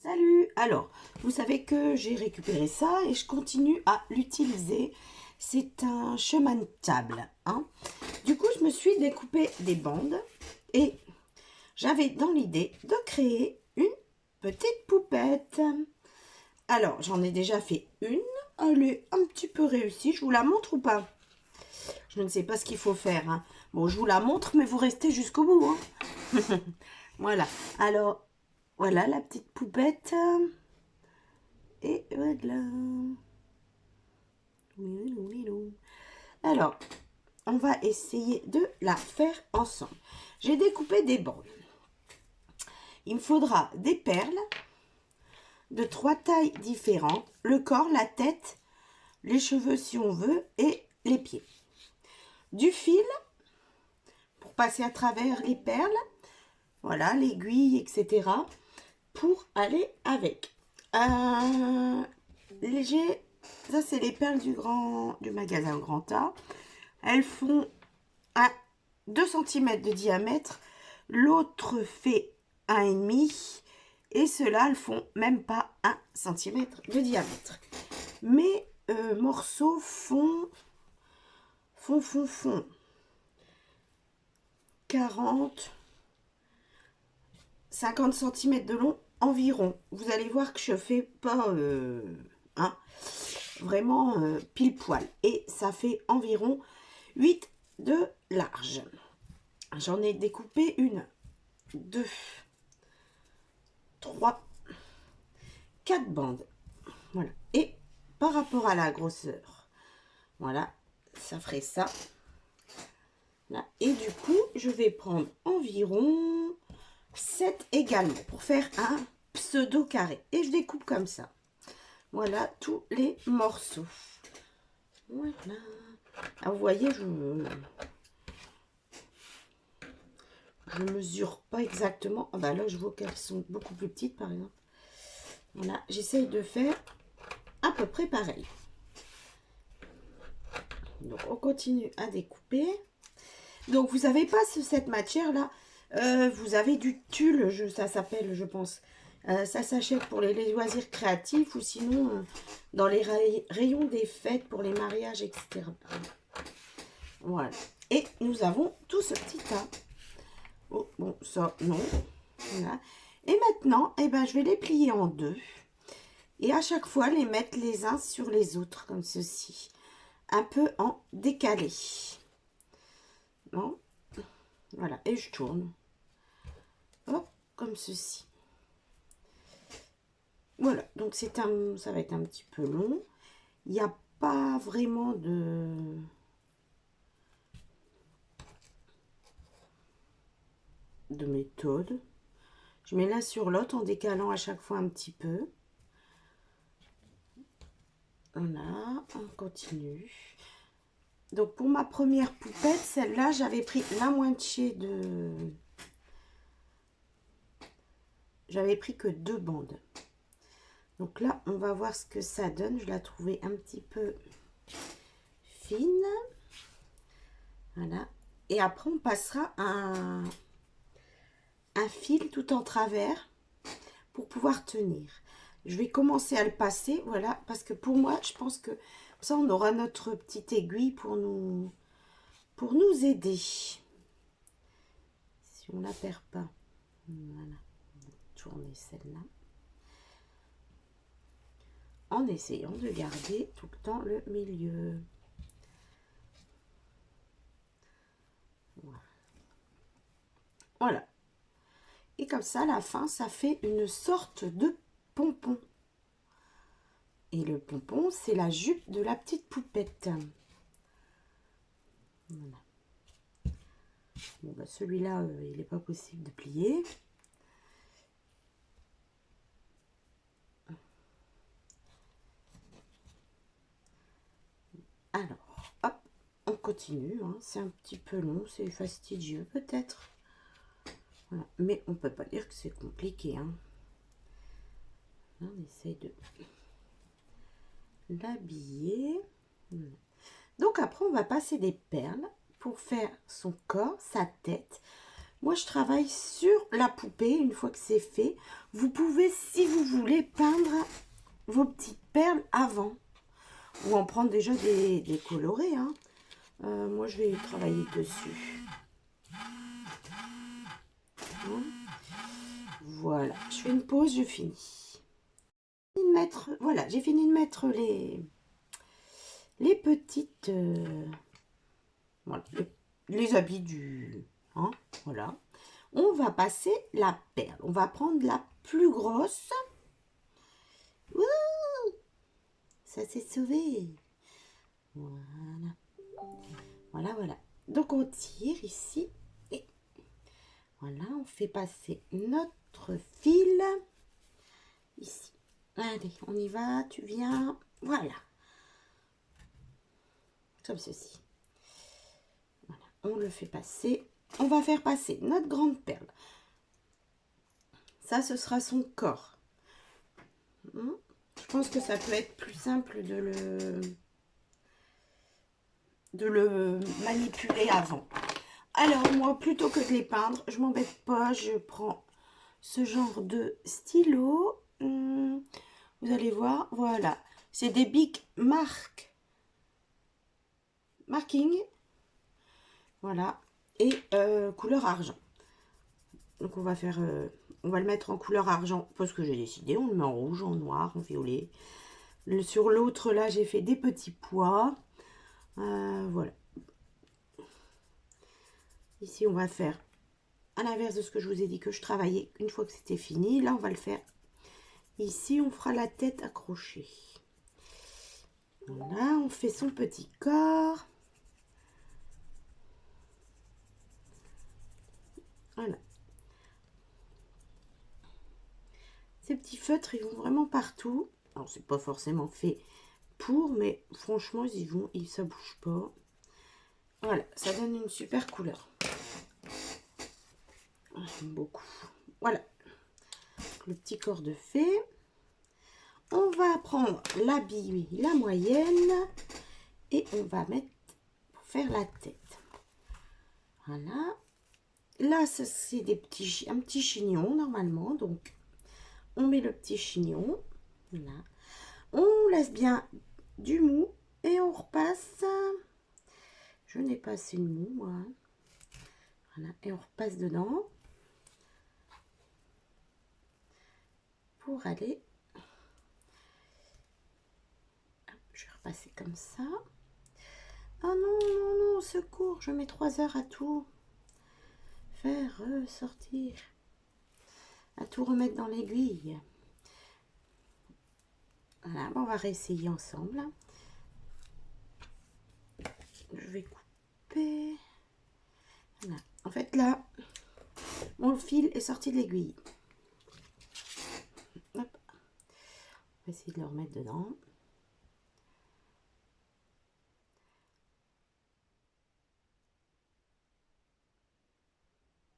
Salut! Alors, vous savez que j'ai récupéré ça et je continue à l'utiliser. C'est un chemin de table, hein. Du coup, je me suis découpé des bandes et j'avais dans l'idée de créer une petite poupette. Alors, j'en ai déjà fait une. Elle est un petit peu réussie. Je vous la montre ou pas? Je ne sais pas ce qu'il faut faire, hein. Bon, je vous la montre, mais vous restez jusqu'au bout, hein. Voilà. Alors, voilà la petite poupette. Et voilà. Alors, on va essayer de la faire ensemble. J'ai découpé des bandes. Il me faudra des perles de 3 tailles différentes. Le corps, la tête, les cheveux si on veut et les pieds. Du fil pour passer à travers les perles. Voilà, l'aiguille, etc. Pour aller avec. Léger. Ça, c'est les perles du magasin Grand A. Elles font 2 cm de diamètre. L'autre fait 1,5. Et ceux-là, elles font même pas 1 cm de diamètre. Mes morceaux font 40, 50 cm de long environ. Vous allez voir que je fais pas vraiment pile poil. Et ça fait environ 8 de large. J'en ai découpé 1, 2, 3, 4 bandes. Voilà. Et par rapport à la grosseur, voilà, ça ferait ça. Là. Et du coup, je vais prendre environ 7 également pour faire un pseudo carré. Et je découpe comme ça. Voilà tous les morceaux. Voilà. Ah, vous voyez, je mesure pas exactement. Ah bah là, je vois qu'elles sont beaucoup plus petites, par exemple. Voilà, j'essaye de faire à peu près pareil. Donc, on continue à découper. Donc, vous n'avez pas cette matière-là. Vous avez du tulle, ça s'appelle, je pense. Ça s'achète pour les loisirs créatifs ou sinon dans les rayons des fêtes pour les mariages, etc. Voilà. Et nous avons tout ce petit tas. Oh, bon, ça, non. Voilà. Et maintenant, eh ben, je vais les plier en deux. Et à chaque fois, les mettre les uns sur les autres, comme ceci. Un peu en décalé. Bon. Voilà. Et je tourne. Hop, comme ceci. Voilà. Donc, ça va être un petit peu long. Il n'y a pas vraiment de méthode. Je mets l'un sur l'autre en décalant à chaque fois un petit peu. Voilà, on continue. Donc pour ma première poupette, celle-là, j'avais pris la moitié de... J'avais pris que 2 bandes. Donc là, on va voir ce que ça donne. Je l'ai trouvée un petit peu fine. Voilà. Et après, on passera un fil tout en travers pour pouvoir tenir. Je vais commencer à le passer, voilà, parce que pour moi, je pense que ça, on aura notre petite aiguille pour nous aider. Si on ne la perd pas. Voilà. On va tourner celle-là. En essayant de garder tout le temps le milieu. Voilà. Et comme ça, à la fin, ça fait une sorte de pompon. Et le pompon, c'est la jupe de la petite poupette. Voilà. Bon, bah celui-là, il n'est pas possible de plier. Alors, hop, on continue. Hein. C'est un petit peu long, c'est fastidieux peut-être. Voilà. Mais on ne peut pas dire que c'est compliqué. Hein. On essaye de l'habiller. Voilà. Donc après, on va passer des perles pour faire son corps, sa tête. Moi, je travaille sur la poupée, une fois que c'est fait, vous pouvez, si vous voulez, peindre vos petites perles avant. Ou en prendre déjà des colorés. Hein. Moi, je vais travailler dessus. Hein. Voilà, je fais une pause, je finis. Voilà, j'ai fini de mettre les petites... voilà, les habits du... Hein, voilà. On va passer la perle. On va prendre la plus grosse. Ouh, ça s'est sauvé. Voilà. Voilà, voilà. Donc, on tire ici. Et voilà, on fait passer notre fil ici. Allez, on y va. Tu viens. Voilà. Comme ceci. Voilà. On le fait passer. On va faire passer notre grande perle. Ça, ce sera son corps. Je pense que ça peut être plus simple de le manipuler avant. Alors, moi, plutôt que de les peindre, je m'embête pas. Je prends ce genre de stylo. Vous allez voir, voilà. C'est des Bic Marking. Voilà. Et couleur argent. Donc, on va faire... on va le mettre en couleur argent parce que j'ai décidé. On le met en rouge, en noir, en violet. Sur l'autre, là, j'ai fait des petits pois. Voilà. Ici, on va faire à l'inverse de ce que je vous ai dit que je travaillais une fois que c'était fini. Là, on va le faire. Ici, on fera la tête accrochée. Voilà, on fait son petit corps. Voilà. Ces petits feutres, ils vont vraiment partout. Alors, c'est pas forcément fait pour, mais franchement, ils y vont, ça bouge pas. Voilà, ça donne une super couleur. J'aime beaucoup. Voilà, le petit corps de fée. On va prendre l'habit, la moyenne, et on va mettre pour faire la tête. Voilà. Là, c'est un petit chignon normalement, donc on met le petit chignon. Voilà. On laisse bien du mou et on repasse. Je n'ai pas assez de mou, moi. Voilà, et on repasse dedans pour aller. Je vais repasser comme ça. Oh non, non, non, secours, je mets 3 heures à tout faire ressortir, à tout remettre dans l'aiguille. Voilà, bon, on va réessayer ensemble. Je vais couper. Voilà. En fait, là, mon fil est sorti de l'aiguille. Hop. On va essayer de le remettre dedans.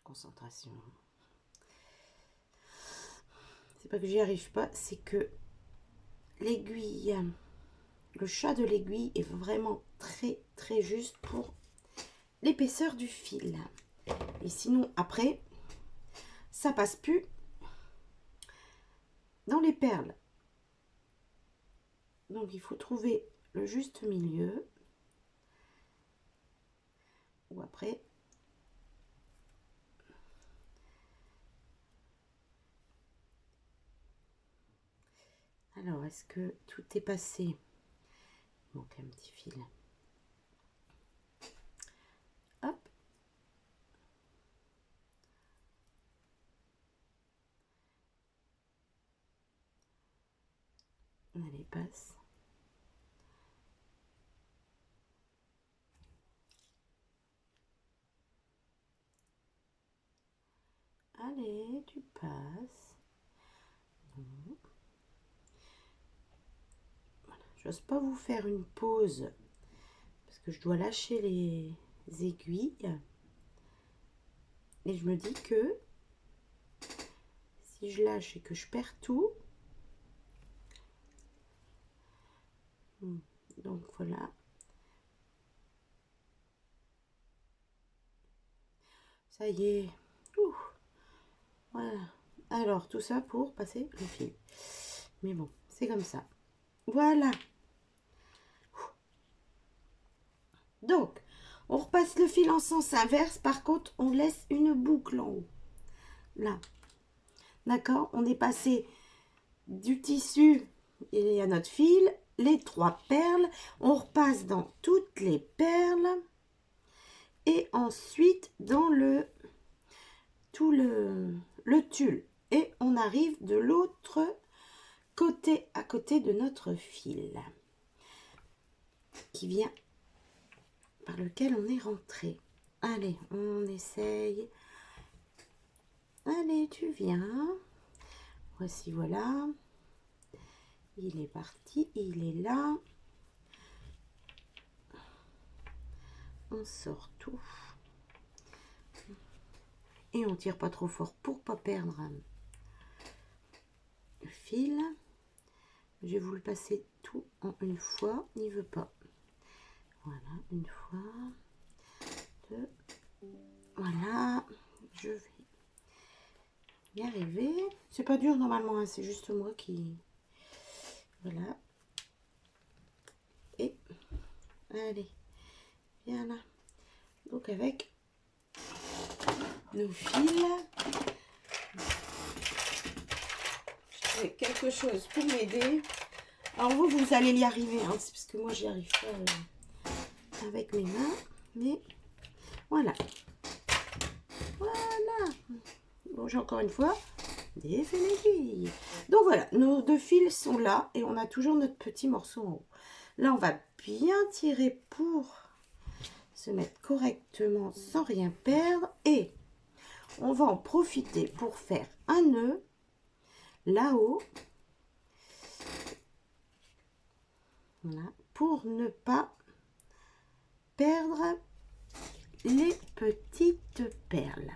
Concentration. C'est pas que j'y arrive pas, c'est que l'aiguille, le chat de l'aiguille est vraiment très très juste pour l'épaisseur du fil. Et sinon, après, ça passe plus dans les perles. Donc, il faut trouver le juste milieu. Ou après, alors, est-ce que tout est passé? Il manque un petit fil. Hop. Allez, passe. Allez, tu passes. Voilà. J'ose pas vous faire une pause parce que je dois lâcher les aiguilles. Et je me dis que si je lâche et que je perds tout, donc voilà. Ça y est. Ouh. Alors, tout ça pour passer le fil. Mais bon, c'est comme ça. Voilà. Donc, on repasse le fil en sens inverse. Par contre, on laisse une boucle en haut. Là. D'accord? On est passé du tissu, il y a notre fil, les 3 perles. On repasse dans toutes les perles. Et ensuite, dans le tulle. Et on arrive de l'autre côté, à côté de notre fil. Qui vient par lequel on est rentré. Allez, on essaye. Allez, tu viens. Voici, voilà. Il est parti, il est là. On sort tout. Et on tire pas trop fort pour pas perdre le fil. Je vais vous le passer tout en une fois. Il veut pas. Voilà, une fois. 2. Voilà. Je vais y arriver. C'est pas dur normalement, hein, c'est juste moi qui... Voilà. Et allez, viens là. Donc avec nos fils, j'ai quelque chose pour m'aider. Alors vous allez y arriver, hein, parce que moi j'y arrive pas avec mes mains. Mais voilà. Voilà. Bon, j'ai encore une fois défait l'aiguille. Donc voilà, nos 2 fils sont là et on a toujours notre petit morceau en haut. Là, on va bien tirer pour se mettre correctement sans rien perdre. Et on va en profiter pour faire un nœud là-haut. Voilà, pour ne pas perdre les petites perles.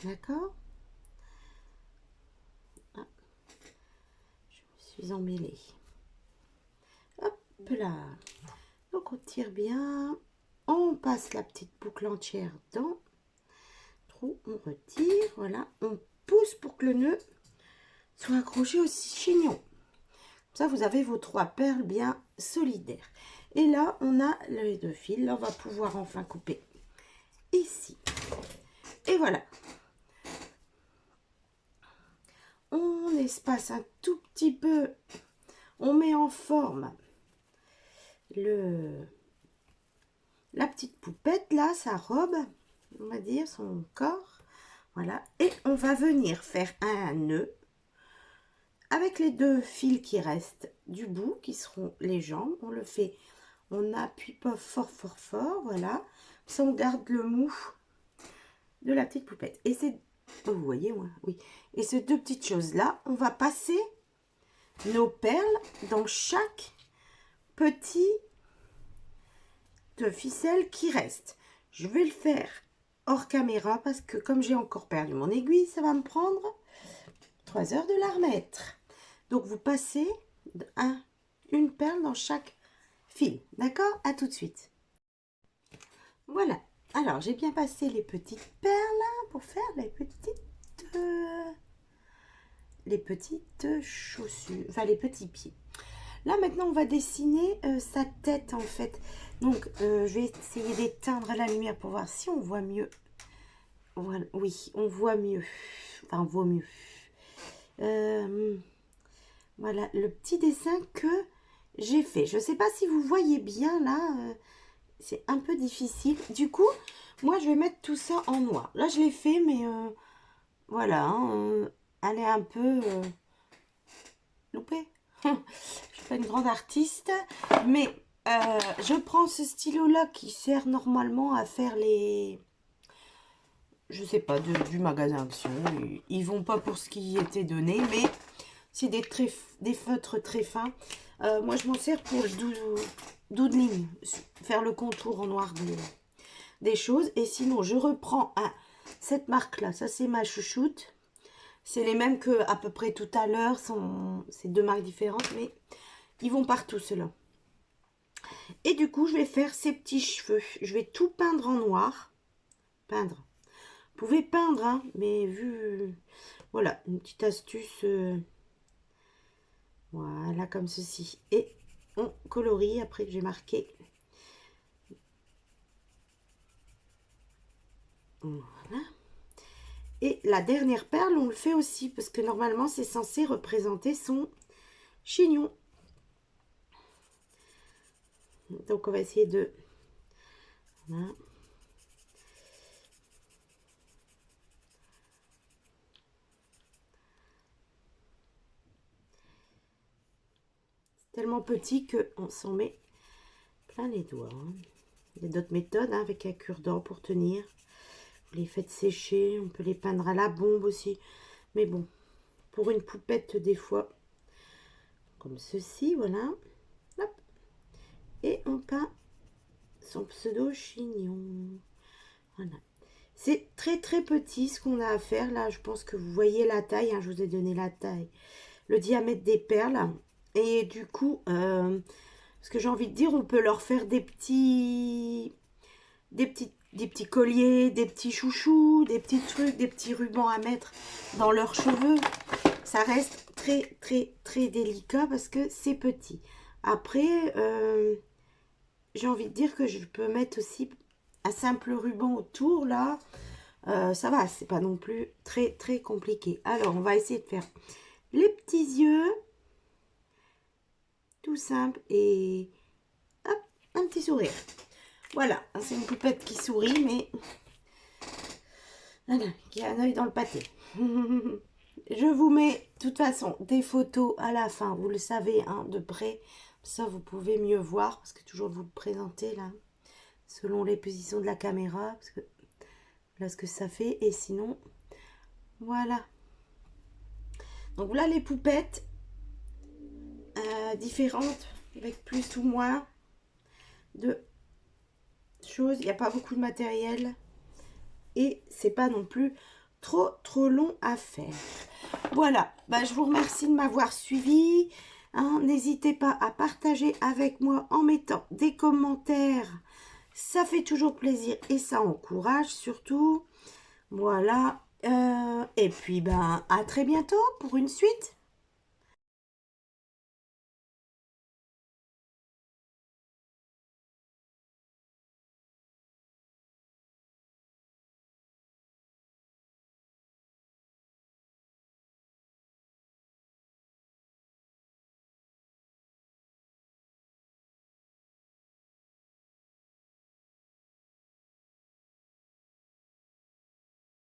D'accord? Ah, je me suis emmêlée. Hop là. Donc on tire bien. On passe la petite boucle entière dans. Trou, on retire. Voilà. On pousse pour que le nœud soit accroché au chignon. Ça, vous avez vos 3 perles bien solidaires. Et là, on a les 2 fils. Là, on va pouvoir enfin couper ici. Et voilà. On espace un tout petit peu. On met en forme la petite poupette, là, sa robe, on va dire, son corps. Voilà. Et on va venir faire un nœud avec les 2 fils qui restent du bout, qui seront les jambes. On le fait, on appuie pas fort, fort, fort. Voilà. Ça, on garde le mou de la petite poupette. Et c'est, oh, vous voyez, moi, oui. Et ces 2 petites choses-là, on va passer nos perles dans chaque petit de ficelle qui reste. Je vais le faire hors caméra parce que comme j'ai encore perdu mon aiguille, ça va me prendre 3 heures de la remettre. Donc vous passez une perle dans chaque fil. D'accord? À tout de suite. Voilà. Alors j'ai bien passé les petites perles pour faire les petites chaussures, enfin les petits pieds. Là maintenant on va dessiner sa tête en fait. Donc je vais essayer d'éteindre la lumière pour voir si on voit mieux. Voilà, oui, on voit mieux. Enfin, on voit mieux. Voilà le petit dessin que j'ai fait. Je ne sais pas si vous voyez bien là. C'est un peu difficile. Du coup, moi je vais mettre tout ça en noir. Là je l'ai fait, mais voilà. Hein, elle est un peu loupée. Je ne suis pas une grande artiste, mais je prends ce stylo-là qui sert normalement à faire les... Je sais pas, du magasin Action. Ils vont pas pour ce qui était donné, mais c'est des feutres très fins. Moi, je m'en sers pour le doodling, faire le contour en noir des choses. Et sinon, je reprends cette marque-là. Ça, c'est ma chouchoute. C'est les mêmes que à peu près tout à l'heure. C'est 2 marques différentes, mais ils vont partout, ceux-là. Et du coup, je vais faire ces petits cheveux. Je vais tout peindre en noir. Peindre. pouvez peindre, hein, mais vu... Voilà, une petite astuce. Voilà, comme ceci. Et on colorie après que j'ai marqué. Voilà. Et la dernière perle, on le fait aussi, parce que normalement, c'est censé représenter son chignon. Donc, on va essayer de... Voilà. C'est tellement petit qu'on s'en met plein les doigts. Hein. Il y a d'autres méthodes hein, avec un cure-dent pour tenir. Vous les faites sécher, on peut les peindre à la bombe aussi. Mais bon, pour une poupette, des fois, comme ceci, voilà. Hop. Et on peint son pseudo chignon. Voilà. C'est très très petit ce qu'on a à faire. Là, je pense que vous voyez la taille. Hein, je vous ai donné la taille. Le diamètre des perles. Et du coup, ce que j'ai envie de dire, on peut leur faire des petits colliers, des petits chouchous, des petits trucs, des petits rubans à mettre dans leurs cheveux. Ça reste très très très délicat parce que c'est petit. Après, j'ai envie de dire que je peux mettre aussi un simple ruban autour là. Ça va, c'est pas non plus très très compliqué. Alors, on va essayer de faire les petits yeux. Tout simple et hop, un petit sourire. Voilà, c'est une poupette qui sourit, mais voilà, qui a un œil dans le pâté. Je vous mets de toute façon des photos à la fin, vous le savez, hein, de près. Ça, vous pouvez mieux voir, parce que toujours vous le présenter là, selon les positions de la caméra, parce que voilà ce que ça fait. Et sinon, voilà. Donc voilà les poupettes différentes, avec plus ou moins de choses. Il n'y a pas beaucoup de matériel et c'est pas non plus trop long à faire. Voilà, bah, je vous remercie de m'avoir suivi. Hein, n'hésitez pas à partager avec moi en mettant des commentaires. Ça fait toujours plaisir et ça encourage surtout. Voilà. Et puis, ben, à très bientôt pour une suite.